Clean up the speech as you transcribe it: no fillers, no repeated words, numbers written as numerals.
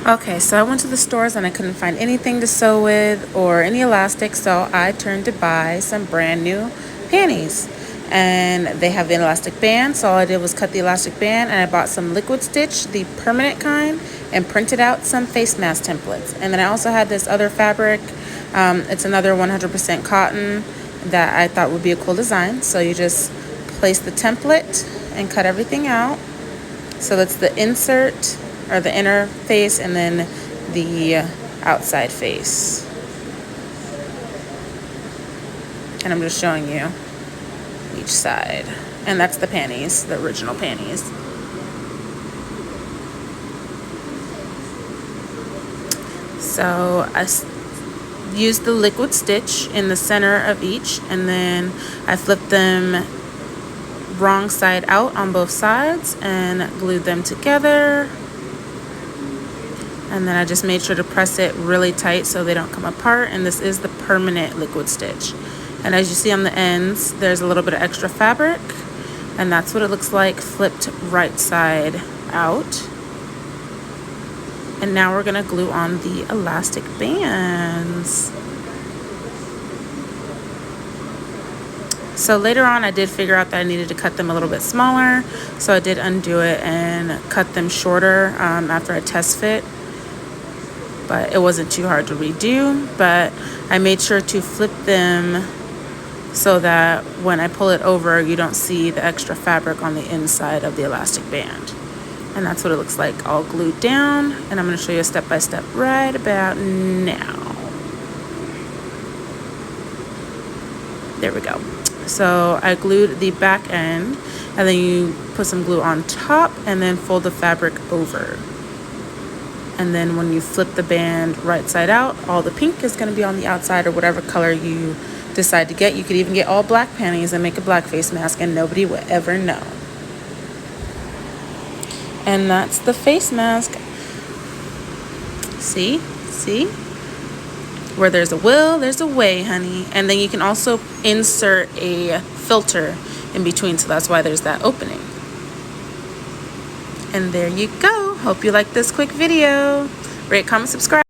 Okay, so I went to the stores and I couldn't find anything to sew with or any elastic, so I turned to buy some brand new panties. And they have the elastic band, so all I did was cut the elastic band, and I bought some liquid stitch, the permanent kind, and printed out some face mask templates. And then I also had this other fabric. It's another 100% cotton that I thought would be a cool design. So you just place the template and cut everything out. So that's the insert, or the inner face, and then the outside face. And I'm just showing you each side. And that's the panties, the original panties. So I used the liquid stitch in the center of each, and then I flipped them wrong side out on both sides and glued them together. And then I just made sure to press it really tight so they don't come apart. And this is the permanent liquid stitch. And as you see on the ends, there's a little bit of extra fabric. And that's what it looks like flipped right side out. And now we're gonna glue on the elastic bands. So later on, I did figure out that I needed to cut them a little bit smaller. So I did undo it and cut them shorter after I test fit. But it wasn't too hard to redo. But I made sure to flip them so that when I pull it over, you don't see the extra fabric on the inside of the elastic band. And that's what it looks like all glued down. And I'm going to show you a step-by-step right about now. There we go. So I glued the back end, and then you put some glue on top and then fold the fabric over. And then when you flip the band right side out, all the pink is going to be on the outside, or whatever color you decide to get. You could even get all black panties and make a black face mask, and nobody would ever know. And that's the face mask. See? Where there's a will, there's a way, honey. And then you can also insert a filter in between, so that's why there's that opening. And there you go. Hope you liked this quick video. Rate, comment, subscribe.